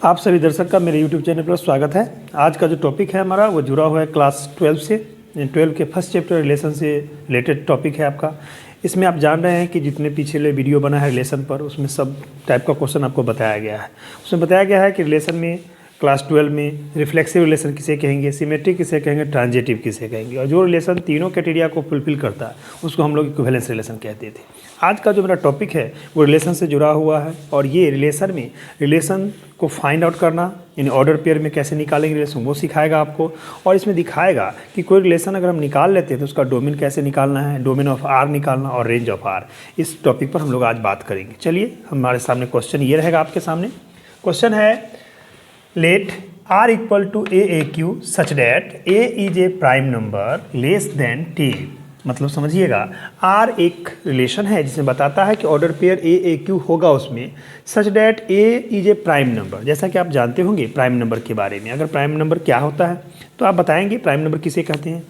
आप सभी दर्शक का मेरे YouTube चैनल पर स्वागत है। आज का जो टॉपिक है हमारा वो जुड़ा हुआ है क्लास 12 से। 12 के फर्स्ट चैप्टर रिलेशन से रिलेटेड टॉपिक है आपका। इसमें आप जान रहे हैं कि जितने पिछले वीडियो बना है रिलेशन पर, उसमें सब टाइप का क्वेश्चन आपको बताया गया है। उसमें बताया गया है कि रिलेशन में क्लास 12 में रिफ्लेक्सिव रिलेशन किसे कहेंगे, सिमेट्रिक किसे कहेंगे, ट्रांजिटिव किसे कहेंगे, और जो रिलेशन तीनों क्राइटेरिया को फुलफिल करता है उसको हम लोग इक्विवेलेंस रिलेशन कहते थे। आज का जो मेरा टॉपिक है वो रिलेशन से जुड़ा हुआ है, और ये रिलेशन को फाइंड आउट करना, यानी ऑर्डर पेयर में कैसे निकालेंगे रिलेशन वो सिखाएगा आपको। और इसमें दिखाएगा कि कोई रिलेशन अगर हम निकाल लेते हैं तो उसका डोमेन कैसे निकालना है, डोमेन ऑफ आर निकालना और रेंज ऑफ आर। इस टॉपिक पर हम लोग आज बात करेंगे। चलिए, हमारे सामने क्वेश्चन ये रहेगा आपके सामने। क्वेश्चन है let r equal to AAQ such that A is a prime number less than 10। मतलब समझिएगा, R एक रिलेशन है जिसमें बताता है कि ऑर्डर पेयर AAQ होगा उसमें, सच that A is a prime number. जैसा कि आप जानते होंगे प्राइम नंबर के बारे में। अगर प्राइम नंबर क्या होता है तो आप बताएंगे प्राइम नंबर किसे कहते हैं।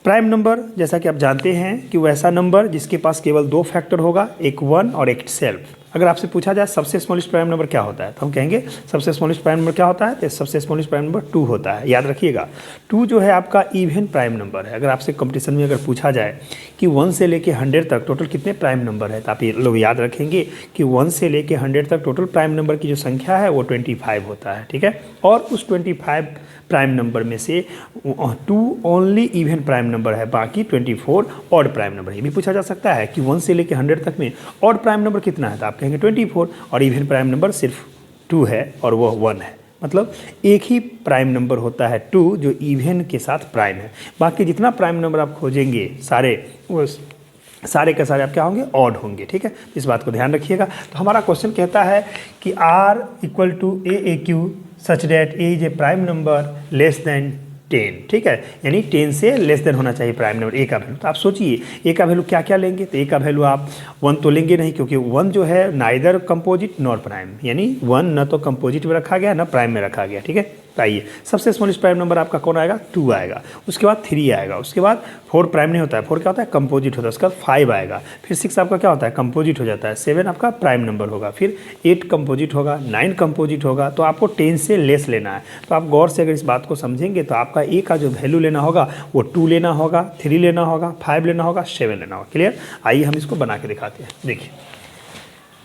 प्राइम नंबर जैसा कि आप जानते हैं कि वैसा नंबर जिसके पास केवल दो फैक्टर होगा, एक 1 और एक सेल्फ। अगर आपसे पूछा जाए सबसे स्मॉलेस्ट प्राइम नंबर क्या होता है तो हम कहेंगे सबसे स्मॉलेस्ट प्राइम नंबर क्या होता है, तो सबसे स्मॉलेस्ट प्राइम नंबर 2 होता है। याद रखिएगा, 2 जो है आपका इवन प्राइम नंबर है। अगर आपसे कंपटीशन में अगर पूछा जाए कि 1 से लेके 100 तक टोटल कितने प्राइम नंबर है, तो आप ये लोग याद रखेंगे कि 1 से लेके 100 तक टोटल प्राइम नंबर की जो संख्या है वो 25 होता है। ठीक है, और उस 25 प्राइम नंबर में से 2 ओनली इवन प्राइम नंबर है, बाकी 24 ऑड प्राइम नंबर। ये भी पूछा जा सकता है कि 1 से लेके 100 तक में ऑड प्राइम नंबर कितना है, तो आप कहेंगे 24, और इवन प्राइम नंबर सिर्फ 2 है और वो 1 है। मतलब एक ही प्राइम नंबर होता है 2 जो इवन के साथ प्राइम है। बाकी जितना प्राइम नंबर आप खोजेंगे सारे के सारे आप क्या होंगे, ऑड होंगे। ठीक है, इस बात को ध्यान रखिएगा। तो हमारा क्वेश्चन कहता है कि R equal to AAQ such that A is a prime number less than 10। ठीक है, यानी 10 से लेस देन होना चाहिए प्राइम नंबर A का वैल्यू। तो आप सोचिए A का वैल्यू क्या क्या लेंगे, तो A का वैल्यू आप 1 तो लेंगे नहीं, क्योंकि 1 जो है नाइदर कंपोजिट नॉर प्राइम, यानी 1 न तो कंपोजिट में रखा गया न प्राइम में रखा गया। ठीक है, तो आइए सबसे स्मॉलेस्ट प्राइम नंबर आपका कौन आएगा, 2 आएगा। उसके बाद 3 आएगा, उसके बाद 4 प्राइम नहीं होता है, 4 क्या होता है, कंपोजिट होता है। उसके बाद 5 आएगा, फिर 6 आपका क्या होता है, कंपोजिट हो जाता है। 7 आपका प्राइम नंबर होगा, फिर 8 कंपोजिट होगा, 9 कंपोजिट होगा। तो आपको 10 से लेस लेना है। तो आप गौर से अगर इस बात को समझेंगे तो आपका A का जो वैल्यू लेना होगा वो 2 लेना होगा, 3 लेना होगा, 5 लेना होगा, 7 लेना होगा। क्लियर? आइए हम इसको बना के दिखाते हैं। देखिए,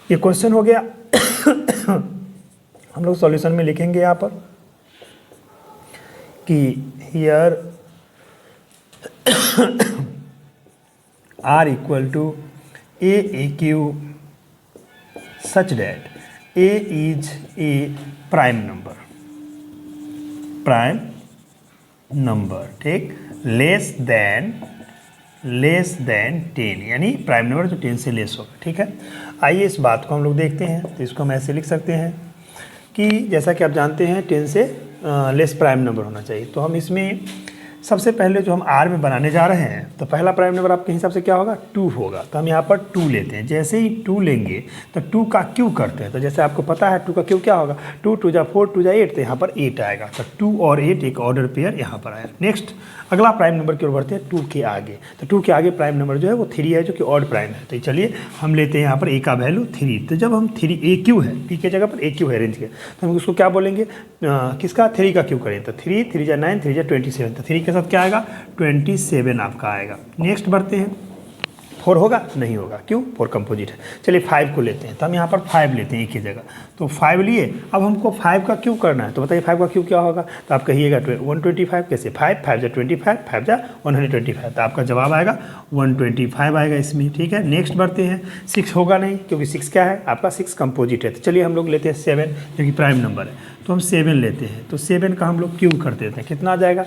ये क्वेश्चन हो गया। हम लोग सॉल्यूशन में लिखेंगे यहाँ पर कि here R equal to AAQ such that A is a prime number. ठीक, लेस देन 10, यानी प्राइम नंबर जो 10 से लेस होगा। ठीक है, आइए इस बात को हम लोग देखते हैं। तो इसको हम ऐसे लिख सकते हैं कि जैसा कि आप जानते हैं 10 से लेस प्राइम नंबर होना चाहिए। तो हम इसमें सबसे पहले जो हम R में बनाने जा रहे हैं तो पहला प्राइम नंबर आपके हिसाब से क्या होगा, 2 होगा। तो हम यहाँ पर 2 लेते हैं। जैसे ही 2 लेंगे तो 2 का क्यू करते हैं। तो जैसे आपको पता है 2 का क्यू क्या होगा, 2 2 जा 4 2 जा 8, तो यहाँ पर 8 आएगा। तो 2 और 8 एक ऑर्डर पेयर यहाँ पर आया। नेक्स्ट अगला प्राइम नंबर की ओर बढ़ते हैं 2 के आगे। तो 2 के आगे प्राइम नंबर जो है वो 3 है, जो कि ऑड प्राइम है। तो चलिए हम लेते हैं यहाँ पर A का वैल्यू 3। तो जब हम 3 AQ है, P के जगह पर AQ है रेंज के, तो हम उसको क्या बोलेंगे, किसका, 3 का क्यू करें। तो 3 3 जा 9, 3 जा 27। तो 3 के साथ क्या आएगा, 27 आपका आएगा। नेक्स्ट बढ़ते हैं, 4 होगा, नहीं होगा, क्यों, 4 कंपोजिट है। चलिए 5 को लेते हैं। तो हम यहाँ पर 5 लेते हैं एक ही जगह। तो 5 लिए, अब हमको 5 का क्यू करना है। तो बताइए 5 का क्यू क्या होगा, तो आप कहिएगा 125। कैसे, 5 5 जा 25, 5 जा 125। तो आपका जवाब आएगा 125 आएगा इसमें। ठीक है, नेक्स्ट बढ़ते हैं। 6 होगा नहीं, क्योंकि 6 क्या है आपका, 6 कंपोजिट है। तो चलिए हम लोग लेते हैं 7, जो कि प्राइम नंबर है। तो हम 7 लेते हैं। तो 7 का हम लोग क्यू कर देते हैं। कितना आ जाएगा,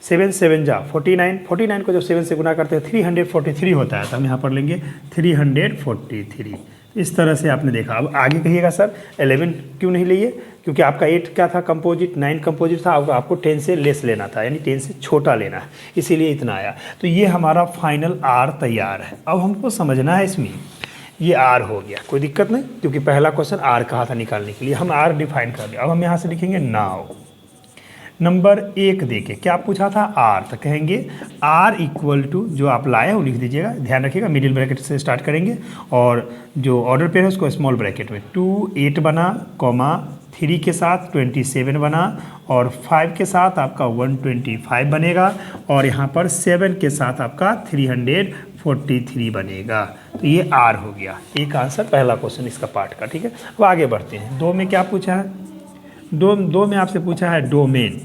7 7 जा 49। 49 को जब 7 से गुना करते हैं 343 होता है। तो हम यहाँ पर लेंगे 343। इस तरह से आपने देखा। अब आगे कहिएगा सर 11 क्यों नहीं लिए, क्योंकि आपका 8 क्या था, कंपोजिट, 9 कंपोजिट था। आपको 10 से लेस लेना था, यानी 10 से छोटा लेना है, इसीलिए इतना आया। तो ये हमारा फाइनल R तैयार है। अब हमको समझना है इसमें ये R हो गया, कोई दिक्कत नहीं, क्योंकि पहला क्वेश्चन R कहा था निकालने के लिए। हम R डिफाइन कर दिया। अब हम यहाँ से लिखेंगे नाउ नंबर 1 देके क्या पूछा था, R। तो कहेंगे R इक्वल टू, जो आप लाए वो लिख दीजिएगा, ध्यान रखिएगा मिडिल ब्रैकेट से स्टार्ट करेंगे, और जो ऑर्डर पेयर है उसको स्मॉल ब्रैकेट में 2 8 बना, कॉमा 3 के साथ 27 बना और 5 के साथ आपका 125 बनेगा और यहाँ पर 7 के साथ आपका 343 बनेगा। तो ये R हो गया। एक आंसर पहला क्वेश्चन इसका पार्ट का, ठीक है। अब आगे बढ़ते हैं। 2 में क्या पूछा है? दो में आपसे पूछा है डोमेन।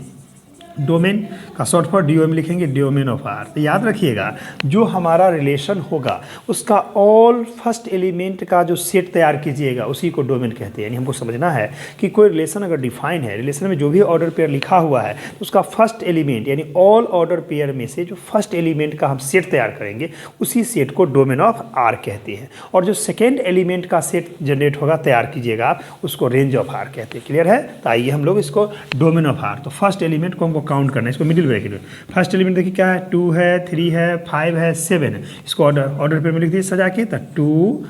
डोमेन का शॉर्ट फॉर डीओएम लिखेंगे, डोमेन ऑफ आर। तो याद रखिएगा जो हमारा रिलेशन होगा उसका ऑल फर्स्ट एलिमेंट का जो सेट तैयार कीजिएगा उसी को डोमेन कहते हैं। यानी हमको समझना है कि कोई रिलेशन अगर डिफाइन है, रिलेशन में जो भी ऑर्डर पेयर लिखा हुआ है तो उसका फर्स्ट एलिमेंट यानी ऑल ऑर्डर पेयर में से जो फर्स्ट एलिमेंट का हम सेट तैयार करेंगे उसी सेट को डोमेन ऑफ आर कहते हैं। और जो सेकेंड एलिमेंट का सेट जनरेट होगा तैयार कीजिएगा आप, उसको रेंज ऑफ आर कहते हैं। क्लियर है? तो आइए हम लोग इसको डोमेन ऑफ आर, तो फर्स्ट एलिमेंट को हमको काउंट करना है, इसको मिडिल ब्रैकेट में। फर्स्ट एलिमेंट देखिए क्या है, 2 है, 3 है, 5 है, 7 है। इसको ऑर्डर पे में लिख दिए सजा के, तो 2,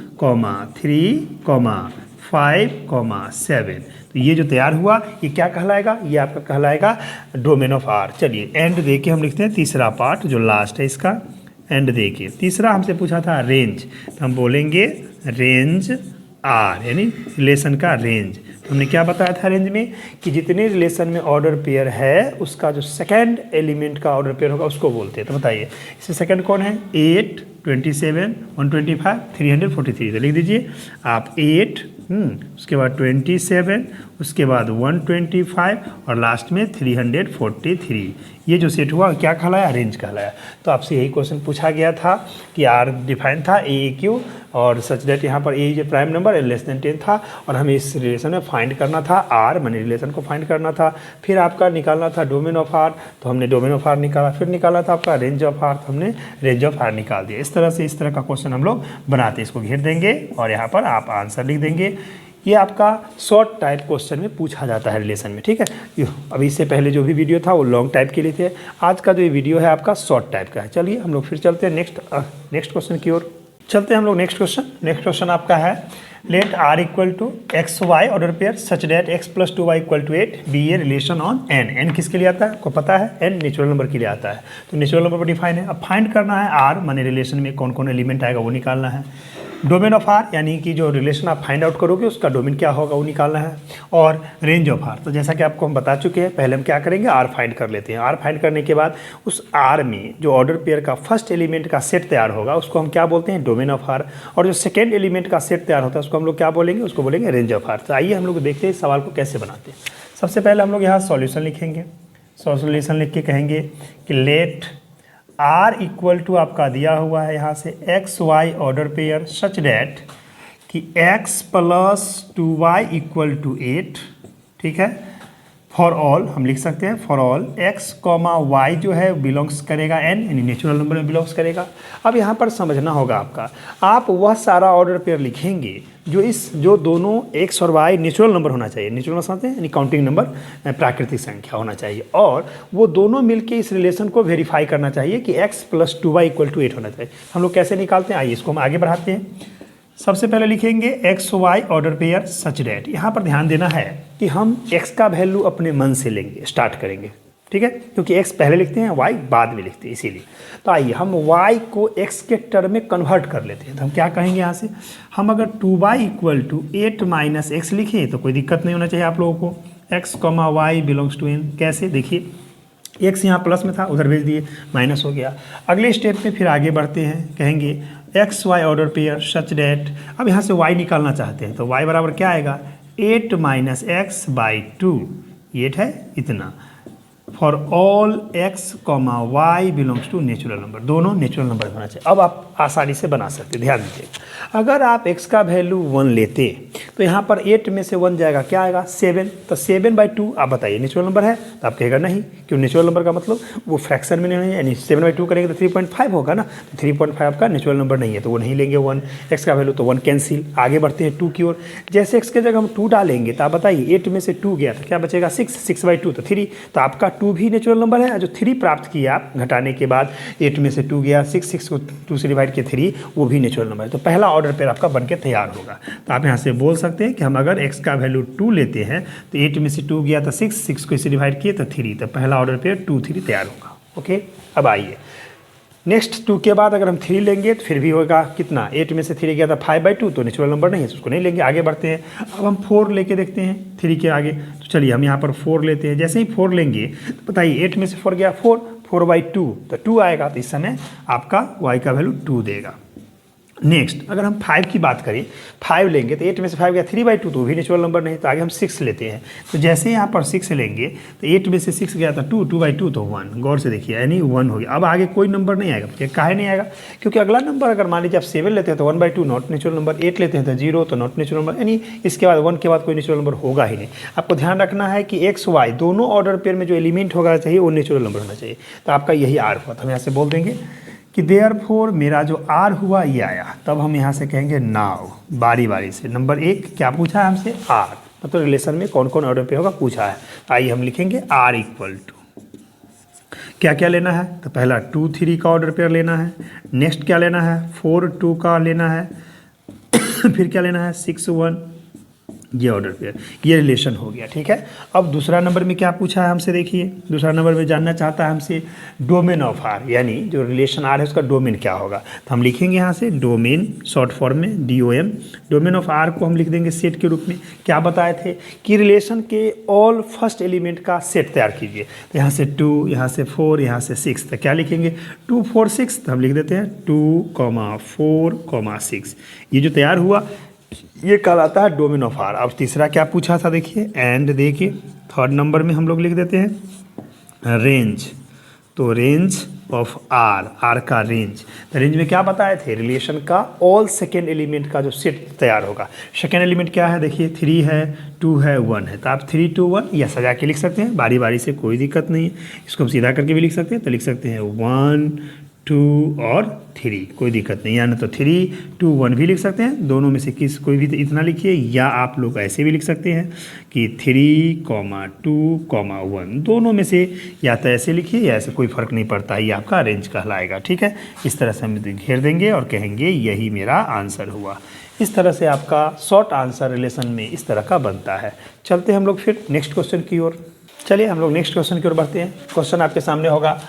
3, 5, 7। तो ये जो तैयार हुआ ये क्या कहलाएगा? ये आपका कहलाएगा डोमेन ऑफ आर। चलिए एंड दे के हम लिखते हैं तीसरा पार्ट जो लास्ट है इसका, एंड दे के। तीसरा हमसे पूछा था रेंज, तो हम बोलेंगे रेंज आर यानी रिलेशन का रेंज। हमने क्या बताया था रेंज में कि जितने रिलेशन में ऑर्डर पेयर है उसका जो सेकंड एलिमेंट का ऑर्डर पेयर होगा उसको बोलते हैं। तो बताइए इससे सेकंड कौन है? 8, 27, 125, 343। तो लिख दीजिए आप 8, उसके बाद 27, उसके बाद 125 और लास्ट में 343। ये जो सेट हुआ क्या कहलाया? रेंज कहलाया। तो आपसे यही क्वेश्चन पूछा गया था कि आर डिफाइन था AAQ और सच दैट यहाँ पर A is a prime number and less than 10 था और हमें इस रिलेशन में फाइंड करना था आर, मनी रिलेशन को फाइंड करना था। फिर आपका निकालना था डोमेन ऑफ आर, तो हमने डोमेन ऑफ आर निकाला। फिर निकाला था आपका रेंज ऑफ आर, तो हमने रेंज ऑफ आर निकाल दिया। इस तरह से इस तरह का क्वेश्चन हम लोग बनाते हैं। इसको घेर देंगे और यहाँ पर आप आंसर लिख देंगे। ये आपका शॉर्ट टाइप क्वेश्चन में पूछा जाता है रिलेशन में, ठीक है। अभी इससे पहले जो भी वीडियो था वो लॉन्ग टाइप के लिए थे, आज का जो ये वीडियो है आपका शॉर्ट टाइप का है। चलिए हम लोग फिर चलते हैं नेक्स्ट क्वेश्चन की ओर। चलते हैं हम लोग नेक्स्ट क्वेश्चन आपका है let R equal to X Y order pair such that X plus 2y equal to 8 be a relation on N. N किसके लिए आता है आपको पता है? एन नेचुरल नंबर के लिए आता है। तो नेचुरल नंबर पर डिफाइन है। अब फाइंड करना है आर, माने रिलेशन में कौन कौन एलिमेंट आएगा वो निकालना है। डोमेन ऑफ आर यानी कि जो रिलेशन आप फाइंड आउट करोगे उसका डोमेन क्या होगा वो निकालना है। और रेंज ऑफ आर, तो जैसा कि आपको हम बता चुके हैं, पहले हम क्या करेंगे आर फाइंड कर लेते हैं। आर फाइंड करने के बाद उस आर में जो ऑर्डर पेयर का फर्स्ट एलिमेंट का सेट तैयार होगा उसको हम क्या बोलते हैं? Domain of R. और जो सेकेंड एलिमेंट का सेट तैयार होता है उसको हम लोग क्या बोलेंगे? उसको बोलेंगे रेंज ऑफ आर। तो आइए हम लोग देखते हैं इस सवाल को कैसे बनाते हैं। सबसे पहले हम लोग यहाँ सॉल्यूशन लिखेंगे। सॉल्यूशन लिख के कहेंगे कि लेट आर इक्वल टू आपका दिया हुआ है यहाँ से X Y order pair such that कि x plus 2y equal to 8, ठीक है। फॉर ऑल हम लिख सकते हैं for all x comma Y जो है बिलोंग्स करेगा n यानी नेचुरल नंबर में बिलोंग्स करेगा। अब यहाँ पर समझना होगा आपका, आप वह सारा ऑर्डर पेयर लिखेंगे जो दोनों x और y नेचुरल नंबर होना चाहिए। नेचुरल नंबर समझते हैं यानी काउंटिंग नंबर, प्राकृतिक संख्या होना चाहिए, और वो दोनों मिलके इस रिलेशन को वेरीफाई करना चाहिए कि x plus 2y equal to 8 होना चाहिए। हम लोग कैसे निकालते हैं? आइए इसको हम आगे बढ़ाते हैं। सबसे पहले लिखेंगे X Y order pair such that. यहाँ पर ध्यान देना है कि हम x का वैल्यू अपने मन से लेंगे, स्टार्ट करेंगे, ठीक है, क्योंकि x पहले लिखते हैं y बाद में लिखते हैं इसीलिए। तो आइए हम y को x के टर्म में कन्वर्ट कर लेते हैं। तो हम क्या कहेंगे यहाँ से, हम अगर 2y equal to 8 minus x लिखें तो कोई दिक्कत नहीं होना चाहिए आप लोगों को। x comma Y belongs to n, कैसे देखिए x यहाँ प्लस में था उधर भेज दिए माइनस हो गया। अगले स्टेप में फिर आगे बढ़ते हैं, कहेंगे X Y order pair such that. अब यहाँ से y निकालना चाहते हैं तो y बराबर क्या आएगा? 8 माइनस एक्स बाई 2, 8 है इतना। For all x comma Y belongs to natural number, दोनों नेचुरल नंबर होना चाहिए। अब आप आसानी से बना सकते, ध्यान दीजिए। अगर आप x का वैल्यू 1 लेते तो यहाँ पर 8 में से 1 जाएगा, क्या आएगा? 7। तो 7/2 आप बताइए नेचुरल नंबर है? तो आप कहेगा नहीं, क्यों? नेचुरल नंबर का मतलब वो फ्रैक्शन में नहीं है, यानी 7/2 करेंगे तो 3.5 होगा ना। तो 3.5 आपका नेचुरल नंबर नहीं है तो वो नहीं लेंगे 1। x का वैल्यू तो 1 कैंसिल। आगे बढ़ते हैं 2 की ओर। जैसे x के जगह हम 2 डालेंगे तो आप बताइए 8 में से 2 गया तो क्या बचेगा? 6, 6/2 तो 3। तो आपका 2 भी नेचुरल नंबर है। जो 3 प्राप्त किया आप घटाने के बाद, 8 में से 2 गया, 6 को 2 से डिवाइड किया 3, वो भी नेचुरल नंबर है। तो पहला ऑर्डर पेयर आपका बनके तैयार होगा। तो आप यहाँ से बोल सकते हैं कि हम अगर x का वैल्यू 2 लेते हैं तो 8 में से 2 गया तो 6 को इसे डिवाइड किए तो 3, तो पहला ऑर्डर पेयर 2, 3 तैयार होगा। ओके, अब आइए नेक्स्ट 2 के बाद अगर हम 3 लेंगे तो फिर भी होगा कितना, 8 में से 3 गया था 5/2, तो नेचुरल नंबर नहीं है तो उसको नहीं लेंगे, आगे बढ़ते हैं। अब हम 4 लेके देखते हैं 3 के आगे, तो चलिए हम यहाँ पर 4 लेते हैं। जैसे ही 4 लेंगे तो बताइए 8 में से 4 गया 4/2, तो 2 आएगा, तो इस समय आपका y का वैल्यू 2 देगा। नेक्स्ट अगर हम 5 की बात करें, 5 लेंगे तो 8 में से 5 गया 3/2, तो वो भी नेचुरल नंबर नहीं, तो आगे हम 6 लेते हैं। तो जैसे यहाँ पर 6 लेंगे तो 8 में से 6 गया था 2/2, तो 1, गौर से देखिए यानी 1 हो गया। अब आगे कोई नंबर नहीं आएगा, काहे नहीं आएगा, क्योंकि अगला नंबर अगर मान लीजिए आप 7 लेते हैं तो 1/2 नॉट नेचुरल नंबर, 8 लेते हैं तो 0 तो नॉट नेचुरल नंबर, यानी इसके बाद 1 के बाद कोई नेचुरल नंबर होगा ही नहीं। आपको ध्यान रखना है कि x y दोनों ऑर्डर पेयर में जो एलिमेंट होगा चाहिए वो नेचुरल नंबर होना चाहिए। तो आपका यही R हुआ, तो हम यहाँ से बोल देंगे कि देयरफॉर मेरा जो R हुआ ये आया। तब हम यहाँ से कहेंगे नाउ, बारी बारी से नंबर 1 क्या पूछा है हमसे, R, मतलब रिलेशन में कौन कौन ऑर्डर पे होगा पूछा है। आइए हम लिखेंगे R इक्वल टू क्या क्या लेना है, तो पहला 2 3 का ऑर्डर पेयर लेना है, नेक्स्ट क्या लेना है 4 2 का लेना है फिर क्या लेना है 6 1, ये ऑर्डर पेयर, ये रिलेशन हो गया। ठीक है, अब दूसरा नंबर में क्या पूछा है हमसे, देखिए दूसरा नंबर में जानना चाहता है हमसे डोमेन ऑफ आर, यानी जो रिलेशन आर है उसका डोमेन क्या होगा। तो हम लिखेंगे यहाँ से डोमेन, शॉर्ट फॉर्म में DOM, डोमेन ऑफ आर को हम लिख देंगे सेट के रूप में। क्या बताए थे कि रिलेशन के ऑल फर्स्ट एलिमेंट का सेट तैयार कीजिए। तो यहाँ से 2, यहाँ से 4, यहाँ से 6, तो क्या लिखेंगे 2 4 6, तो हम लिख देते हैं 2, 4, 6। ये जो तैयार हुआ ये कहलाता है डोमेन ऑफ आर। अब तीसरा क्या पूछा था देखिए, एंड देखिए थर्ड नंबर में हम लोग लिख देते हैं रेंज, तो रेंज ऑफ आर, आर का रेंज। तो रेंज में क्या बताए थे, रिलेशन का ऑल सेकेंड एलिमेंट का जो सेट तैयार होगा। सेकेंड एलिमेंट क्या है देखिए, 3 है 2 है 1 है, तो आप 3 2 1 या सजा के लिख सकते हैं बारी बारी से, कोई दिक्कत नहीं है। इसको हम सीधा करके भी लिख सकते हैं, तो लिख सकते हैं 1 2 और 3, कोई दिक्कत नहीं, या ना तो 3 2 1 भी लिख सकते हैं, दोनों में से किस कोई भी इतना लिखिए, या आप लोग ऐसे भी लिख सकते हैं कि 3 2 1, दोनों में से या तो ऐसे लिखिए या ऐसे, कोई फ़र्क नहीं पड़ता, ये आपका रेंज कहलाएगा। ठीक है, इस तरह से हम घेर देंगे और कहेंगे यही मेरा आंसर हुआ। इस तरह से आपका शॉर्ट आंसर रिलेशन में इस तरह का बनता है। चलते हैं हम लोग फिर नेक्स्ट क्वेश्चन की ओर। चलिए हम लोग नेक्स्ट क्वेश्चन की ओर बढ़ते हैं। क्वेश्चन आपके सामने होगा,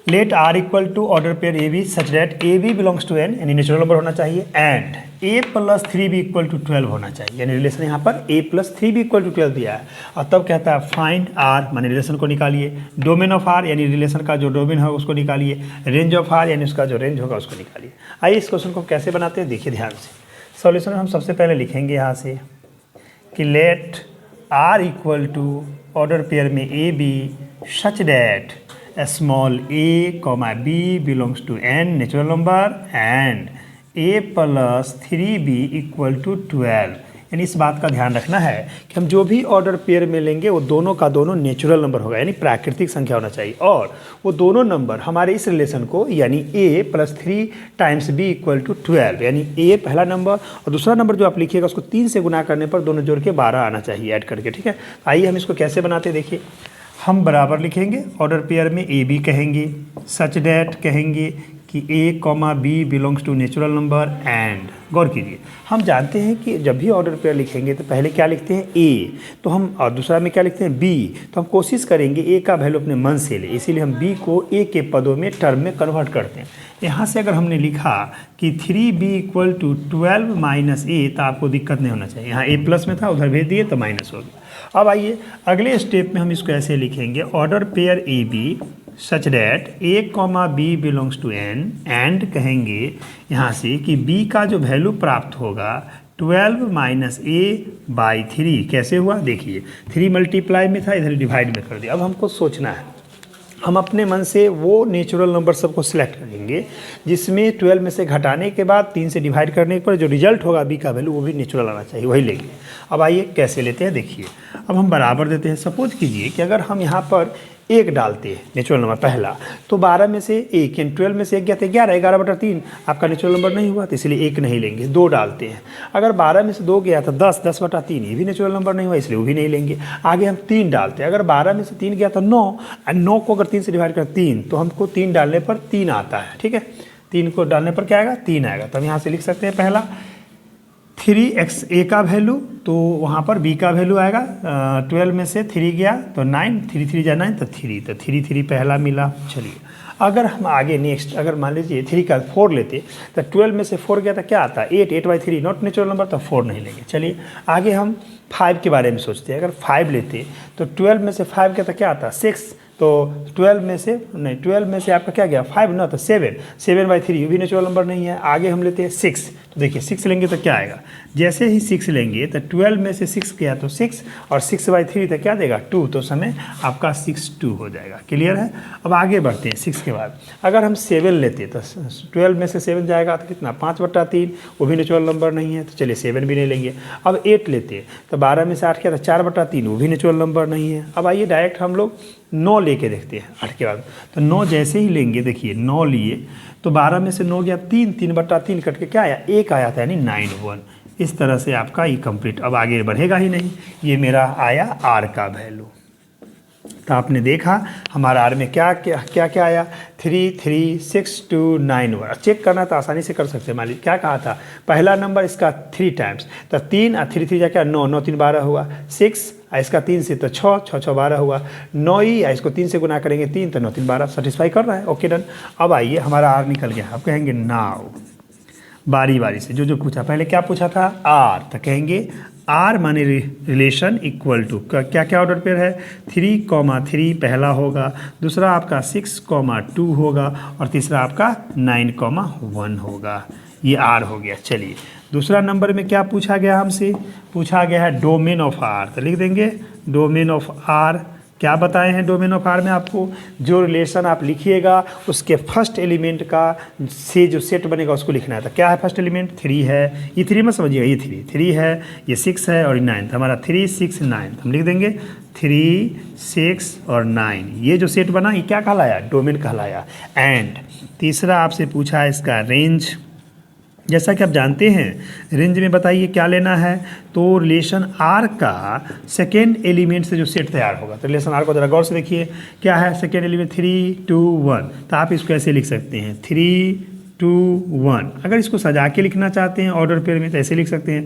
let R equal to order pair AB such that AB belongs to N, यानी नेचुरल नंबर होना चाहिए, and A + 3B equal to 12 होना चाहिए, यानी रिलेशन यहाँ पर A + 3B इक्वल टू 12 दिया है। और तब कहता है फाइंड R, माने रिलेशन को निकालिए, डोमेन ऑफ R यानी रिलेशन का जो डोमेन होगा उसको निकालिए, रेंज ऑफ R यानी उसका जो रेंज होगा उसको निकालिए। आइए इस क्वेश्चन को कैसे बनाते हैं देखिए ध्यान से। सॉल्यूशन हम सबसे पहले लिखेंगे यहाँ से कि let R equal to order pair में AB such that small a, b belongs to n natural number and a + 3b equal to 12। यानी इस बात का ध्यान रखना है कि हम जो भी ऑर्डर पेयर में लेंगे वो दोनों का दोनों नेचुरल नंबर होगा, यानी प्राकृतिक संख्या होना चाहिए, और वो दोनों नंबर हमारे इस रिलेशन को यानी a + 3 times b equal to 12, यानी a पहला नंबर और दूसरा नंबर जो आप लिखिएगा उसको 3 से गुना करने पर दोनों जोड़ के 12 आना चाहिए ऐड करके। ठीक है, आइए हम इसको कैसे बनाते हैं देखिए। हम बराबर लिखेंगे, ऑर्डर पेयर में ए बी कहेंगे, सच डेट कहेंगे कि A, B belongs to natural number and. गौर कीजिए, हम जानते हैं कि जब भी ऑर्डर पेयर लिखेंगे तो पहले क्या लिखते हैं A, तो हम और दूसरा में क्या लिखते हैं B, तो हम कोशिश करेंगे A का वैल्यू अपने मन से ले, इसीलिए हम B को A के पदों में टर्म में कन्वर्ट करते हैं। यहाँ से अगर हमने लिखा कि 3B इक्वल टू 12 - A, तो आपको दिक्कत नहीं होना चाहिए, यहाँ A प्लस में था उधर भेज दिए तो माइनस हो गया। अब आइए अगले स्टेप में हम इसको ऐसे लिखेंगे, order pair AB such that A, B belongs to N and कहेंगे यहाँ से कि B का जो वैल्यू प्राप्त होगा 12 - A/3। कैसे हुआ देखिए, 3 मल्टीप्लाई में था, इधर डिवाइड में कर दिया। अब हमको सोचना है, हम अपने मन से वो नेचुरल नंबर सबको सिलेक्ट करेंगे जिसमें 12 में से घटाने के बाद 3 से डिवाइड करने पर जो रिजल्ट होगा B का वैल्यू वो भी नेचुरल आना चाहिए, वही लेंगे। अब आइए कैसे लेते हैं देखिए। अब हम बराबर देते हैं, सपोज कीजिए कि अगर हम यहाँ पर 1 डालते हैं नेचुरल नंबर पहला, तो 12 में से 1 यानी 12 में से 1 गया तो 11, 11/3 आपका नेचुरल नंबर नहीं हुआ, तो इसलिए 1 नहीं लेंगे। 2 डालते हैं, अगर 12 में से 2 गया तो 10, 10/3 ये भी नेचुरल नंबर नहीं हुआ, इसलिए वो भी नहीं लेंगे। आगे हम 3 डालते हैं, अगर 12 में से 3 गया तो 9, और 9 को अगर 3 से डिवाइड करें 3, तो हमको 3 डालने पर 3 आता है। ठीक है, 3 को डालने पर क्या आएगा 3 आएगा, तो हम यहाँ से लिख सकते हैं पहला 3x a का वैल्यू, तो वहाँ पर b का वैल्यू आएगा 12 में से 3 गया तो 9, 3 3 जा 9 तो 3 3 पहला मिला। चलिए अगर हम आगे नेक्स्ट अगर मान लीजिए 3 का 4 लेते तो 12 में से 4 गया तो क्या आता, 8 8/3 नॉट नेचुरल नंबर, तो 4 नहीं लेंगे। चलिए आगे हम 5 के बारे में सोचते हैं। अगर 5 लेते तो 12 में से 5 गया तो क्या आता, 6, तो 12 में से आपका क्या गया 5 ना, तो 7/3 ये भी नेचुरल नंबर नहीं है। आगे हम लेते हैं 6, तो देखिए 6 लेंगे तो क्या आएगा, जैसे ही 6 लेंगे तो 12 में से 6 गया तो 6 और 6/3 तो क्या देगा 2, तो समय आपका 6 2 हो जाएगा। क्लियर है। अब आगे बढ़ते हैं 6 के बाद अगर हम 7 लेते तो 12 में से 7 जाएगा तो कितना 5/3, वो भी नेचुरल नंबर नहीं है, तो चलिए 7 भी नहीं लेंगे। अब 8 लेते तो 12 में से 8 किया तो 4/3, वो भी नेचुरल नंबर नहीं है। अब आइए डायरेक्ट हम लोग 9 लेके देखते हैं 8 के बाद, तो 9 जैसे ही लेंगे देखिए 9 लिए तो 12 में से 9 गया 3, 3/3 कट के क्या आया 1 आया था, यानी 9 1। इस तरह से आपका ये कंप्लीट, अब आगे बढ़ेगा ही नहीं। ये मेरा आया आर का वैल्यू। तो आपने देखा हमारा आर में क्या क्या क्या आया, 3 3 6 2 9 1। चेक करना तो आसानी से कर सकते हैं। मान लीजिए क्या कहा था, पहला नंबर इसका 3 टाइम्स, तो 3 और 3 3 जा क्या 9, 9 3 12 हुआ, 6 इसका 3 से तो 6 6 6 12 हुआ, 9 ही इसको 3 से गुना करेंगे 3 तो 9 3 12, सेटिस्फाई कर रहा है। Okay done. अब आइए हमारा आर निकल गया। अब कहेंगे नाउ बारी बारी से जो पूछा, पहले क्या पूछा था आर, तो कहेंगे आर माने रिलेशन इक्वल टू क्या क्या ऑर्डर पेयर है, 3,3 पहला होगा, दूसरा आपका 6,2 होगा और तीसरा आपका 9,1 होगा। ये आर हो गया। चलिए दूसरा नंबर में क्या पूछा गया हमसे, पूछा गया है डोमेन ऑफ आर, तो लिख देंगे डोमेन ऑफ आर। क्या बताए हैं डोमेन ऑफ आर में आपको, जो रिलेशन आप लिखिएगा उसके फर्स्ट एलिमेंट का से जो सेट बनेगा उसको लिखना है। तो क्या है फर्स्ट एलिमेंट 3 है, ये 3 मत समझिएगा, ये 3 है, ये 6 है और 9, तो हमारा 3 6 9, हम लिख देंगे 3 6 और 9। ये जो सेट बना ये क्या कहलाया, डोमेन कहलाया। एंड तीसरा आपसे पूछा है इसका रेंज। जैसा कि आप जानते हैं रेंज में बताइए क्या लेना है, तो रिलेशन आर का सेकेंड एलिमेंट से जो सेट तैयार होगा, तो रिलेशन आर को जरा गौर से देखिए क्या है, सेकेंड एलिमेंट 3 2 1, तो आप इसको ऐसे लिख सकते हैं 3 2 1। अगर इसको सजा के लिखना चाहते हैं ऑर्डर पेयर में तो ऐसे लिख सकते हैं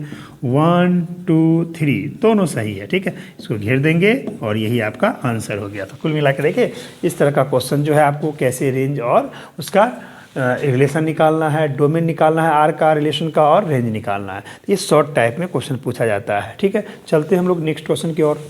1 2 3, दोनों सही है। ठीक है, इसको घेर देंगे और यही आपका आंसर हो गया। तो कुल मिला के देखिए इस तरह का क्वेश्चन जो है आपको कैसे रेंज और उसका रिलेशन निकालना है, डोमेन निकालना है आर का, रिलेशन का, और रेंज निकालना है। ये शॉर्ट टाइप में क्वेश्चन पूछा जाता है। ठीक है, चलते हैं हम लोग नेक्स्ट क्वेश्चन की ओर।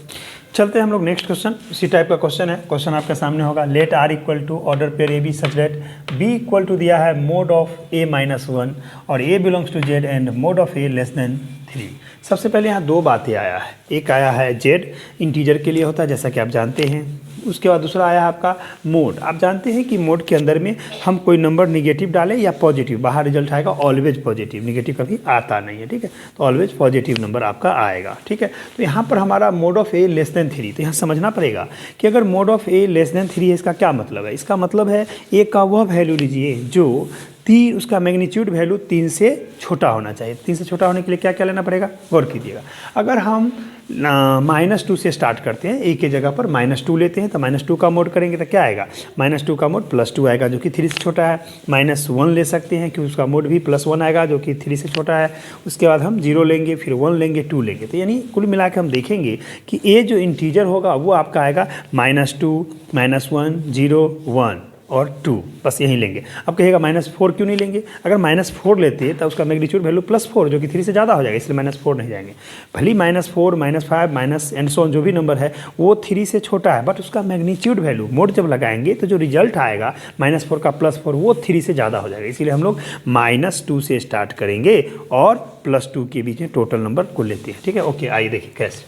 चलते हैं हम लोग नेक्स्ट क्वेश्चन, इसी टाइप का क्वेश्चन है। क्वेश्चन आपके सामने होगा, let R equal to order pair A B such that B equal to दिया है मोड ऑफ ए -1 और A belongs to Z and mod of A less than 3। सबसे पहले यहाँ दो बातें आया है, एक आया है जेड इंटीजर के लिए होता है जैसा कि आप जानते हैं, उसके बाद दूसरा आया है आपका मोड। आप जानते हैं कि मोड के अंदर में हम कोई नंबर निगेटिव डालें या पॉजिटिव, बाहर रिजल्ट आएगा ऑलवेज पॉजिटिव, निगेटिव कभी आता नहीं है। ठीक है, तो ऑलवेज पॉजिटिव नंबर आपका आएगा। ठीक है, तो यहाँ पर हमारा mode of A less than 3, तो यहाँ समझना पड़ेगा कि अगर mode of A less than 3 है इसका क्या मतलब है। इसका मतलब है ए का वह वैल्यू लीजिए जो 3, उसका मैग्नीट्यूड वैल्यू 3 से छोटा होना चाहिए। 3 से छोटा होने के लिए क्या क्या लेना पड़ेगा, गौर कीजिएगा। अगर हम -2 से स्टार्ट करते हैं, ए के जगह पर -2 लेते हैं तो -2 का मोड करेंगे तो क्या आएगा, -2 का मोड +2 आएगा जो कि 3 से छोटा है। -1 ले सकते हैं कि उसका मोड भी +1 आएगा जो कि 3 से छोटा है। उसके बाद हम 0 लेंगे, फिर 1 लेंगे, 2 लेंगे। तो यानी कुल मिला के हम देखेंगे कि ए जो इंटीजर होगा वो आपका आएगा -2 -1 0 1 और 2, बस यही लेंगे। अब कहिएगा -4 क्यों नहीं लेंगे, अगर -4 लेते हैं तो उसका मैग्नीट्यूड वैल्यू +4 जो कि 3 से ज़्यादा हो जाएगा, इसलिए -4 नहीं जाएंगे। भले -4 -5 माइनस एंड सो ऑन जो भी नंबर है वो 3 से छोटा है, बट उसका मैग्नीट्यूड वैल्यू मोड जब लगाएंगे तो जो रिजल्ट आएगा -4 का +4 वो 3 से ज़्यादा हो जाएगा, इसीलिए हम लोग -2 से स्टार्ट करेंगे और +2 के बीच में टोटल नंबर को लेते हैं। ठीक है, ओके, आइए देखिए कैसे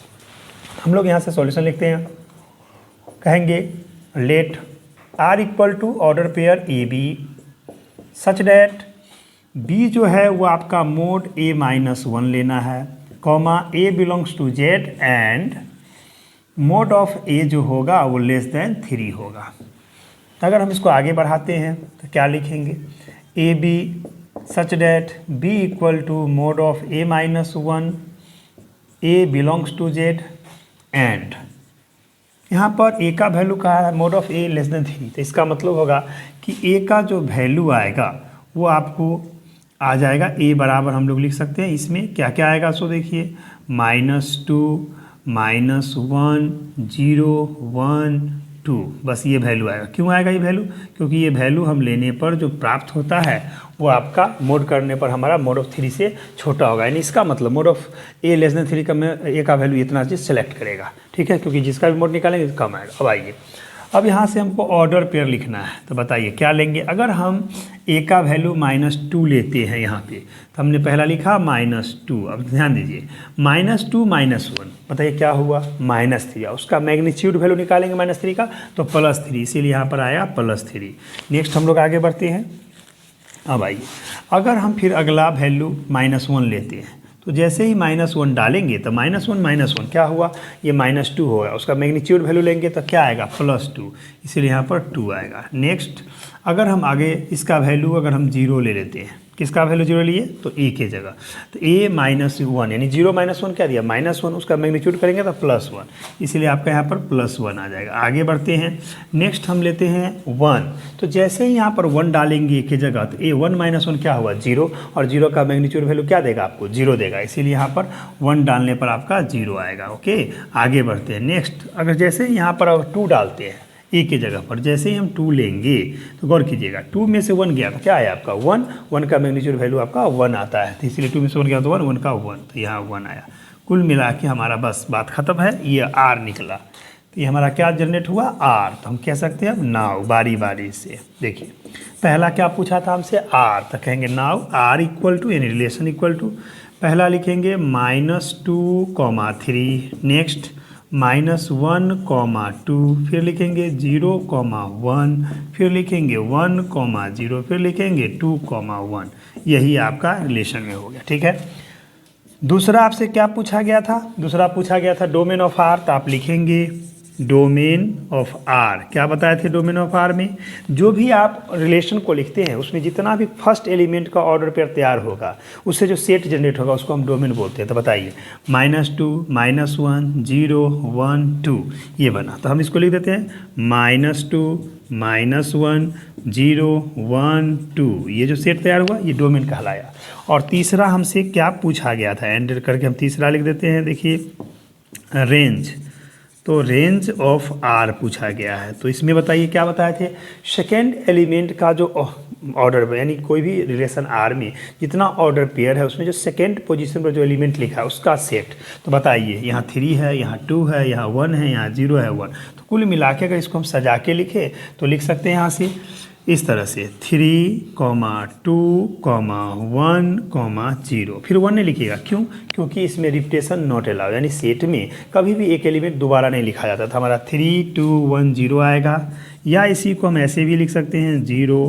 हम लोग यहाँ से सॉल्यूशन लिखते हैं। कहेंगे let R equal to order pair A B such that B जो है वो आपका मोड A-1 लेना है, comma A belongs to Z and mod of A जो होगा वो लेस देन 3 होगा। अगर हम इसको आगे बढ़ाते हैं तो क्या लिखेंगे, a B such that b equal to mod of A-1 a belongs to Z and यहाँ पर ए का वैल्यू कहा है mod of A less than 3, तो इसका मतलब होगा कि ए का जो वैल्यू आएगा वो आपको आ जाएगा a बराबर हम लोग लिख सकते हैं इसमें क्या क्या आएगा। सो देखिए -2 -1 0 1 2 बस ये वैल्यू आएगा। क्यों आएगा ये वैल्यू? क्योंकि ये वैल्यू हम लेने पर जो प्राप्त होता है वो आपका मोड करने पर हमारा मोड ऑफ 3 से छोटा होगा। यानी इसका मतलब mode of a less than 3 का a का वैल्यू इतना चीज़ सेलेक्ट करेगा, ठीक है, क्योंकि जिसका भी मोड निकालेंगे तो कम आएगा। अब आइए, अब यहाँ से हमको ऑर्डर पेयर लिखना है, तो बताइए क्या लेंगे। अगर हम a का वैल्यू -2 लेते हैं यहाँ पे, तो हमने पहला लिखा -2। अब ध्यान दीजिए -2 -1, बताइए क्या हुआ, -3। उसका मैग्नीट्यूड वैल्यू निकालेंगे -3 का, तो +3, इसीलिए यहाँ पर आया +3। नेक्स्ट हम लोग आगे बढ़ते हैं। अब आइए, अगर हम फिर अगला वैल्यू -1 लेते हैं, तो जैसे ही -1 डालेंगे तो -1 क्या हुआ, ये -2 होगा। उसका मैग्नीट्यूड वैल्यू लेंगे तो क्या आएगा, +2, इसीलिए यहाँ पर 2 आएगा। नेक्स्ट अगर हम आगे इसका वैल्यू अगर हम 0 ले लेते हैं, किसका वैल्यू 0 लिए, तो a की जगह, तो a -1 यानी 0 -1 क्या दिया, -1, उसका मैग्नीट्यूड करेंगे तो +1, इसीलिए आपका यहाँ पर +1 आ जाएगा। आगे बढ़ते हैं, नेक्स्ट हम लेते हैं 1, तो जैसे ही यहाँ पर 1 डालेंगे a की जगह, तो a 1 -1 क्या हुआ, 0, और 0 का मैग्नीट्यूड वैल्यू क्या देगा आपको, 0 देगा, इसीलिए यहाँ पर 1 डालने पर आपका 0 आएगा। ओके, आगे बढ़ते हैं। नेक्स्ट अगर जैसे ही यहाँ पर 2 डालते हैं ए की जगह पर, जैसे ही हम 2 लेंगे तो गौर कीजिएगा 2 में से 1 गया तो क्या आया आपका 1 का मैग्नीट्यूड वैल्यू आपका 1 आता है, तो इसलिए 2 में से 1 गया तो 1 का 1, तो यहाँ 1 आया। कुल मिला के हमारा बस बात खत्म है, ये R निकला। तो ये हमारा क्या जनरेट हुआ, R। तो हम कह सकते हैं अब नाउ बारी बारी से देखिए, पहला क्या पूछा था हमसे, R, तो कहेंगे नाउ R इक्वल टू यानी रिलेशन इक्वल टू, पहला लिखेंगे -2, 3, नेक्स्ट -1, 2, फिर लिखेंगे 0, 1, फिर लिखेंगे 1, 0, फिर लिखेंगे 2, 1। यही आपका रिलेशन में हो गया, ठीक है। दूसरा आपसे क्या पूछा गया था, दूसरा पूछा गया था डोमेन ऑफ R, तो आप लिखेंगे डोमेन ऑफ R। क्या बताए थे डोमेन ऑफ R में, जो भी आप रिलेशन को लिखते हैं उसमें जितना भी फर्स्ट एलिमेंट का ऑर्डर पेयर तैयार होगा उससे जो सेट जनरेट होगा उसको हम डोमेन बोलते हैं। तो बताइए -2, -1, 0, 1, 2 ये बना, तो हम इसको लिख देते हैं -2, -1, 0, 1, 2, ये जो सेट तैयार हुआ ये डोमेन कहलाया। और तीसरा हमसे क्या पूछा गया था, एंटर करके हम तीसरा लिख देते हैं, देखिए रेंज, तो रेंज ऑफ R पूछा गया है। तो इसमें बताइए क्या बताए थे, सेकेंड एलिमेंट का जो ऑर्डर, यानी कोई भी रिलेशन R में जितना ऑर्डर पेयर है उसमें जो सेकेंड पोजीशन पर जो एलिमेंट लिखा है उसका सेट। तो बताइए यहाँ 3 है, यहाँ 2 है, यहाँ 1 है, यहाँ 0 है, 1, तो कुल मिला के अगर इसको हम सजा के लिखे तो लिख सकते हैं यहाँ से इस तरह से 3, 2, 1, 0, फिर 1 नहीं लिखिएगा, क्यों, क्योंकि इसमें रिपीटेशन नॉट अलाउ, यानी सेट में कभी भी एक एलिमेंट दोबारा नहीं लिखा जाता था। हमारा 3, 2, 1, 0 आएगा, या इसी को हम ऐसे भी लिख सकते हैं 0,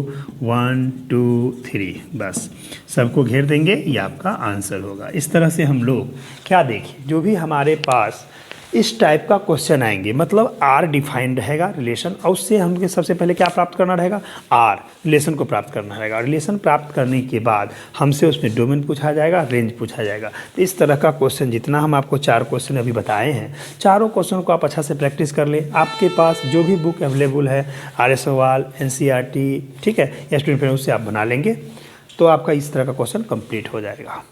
1, 2, 3, बस सबको घेर देंगे, ये आपका आंसर होगा। इस तरह से हम लोग क्या देखिए, जो भी हमारे पास इस टाइप का क्वेश्चन आएंगे, मतलब R डिफाइंड रहेगा रिलेशन, और उससे हमको सबसे पहले क्या प्राप्त करना रहेगा, R रिलेशन को प्राप्त करना रहेगा। रिलेशन प्राप्त करने के बाद हमसे उसमें डोमेन पूछा जाएगा, रेंज पूछा जाएगा। तो इस तरह का क्वेश्चन, जितना हम आपको 4 क्वेश्चन अभी बताए हैं, चारों क्वेश्चन को आप अच्छा से प्रैक्टिस कर ले। आपके पास जो भी बुक अवेलेबल है, RS सवाल, NCERT, ठीक है, या स्टूडेंट फ्रेंड, उससे आप बना लेंगे तो आपका इस तरह का क्वेश्चन कंप्लीट हो जाएगा।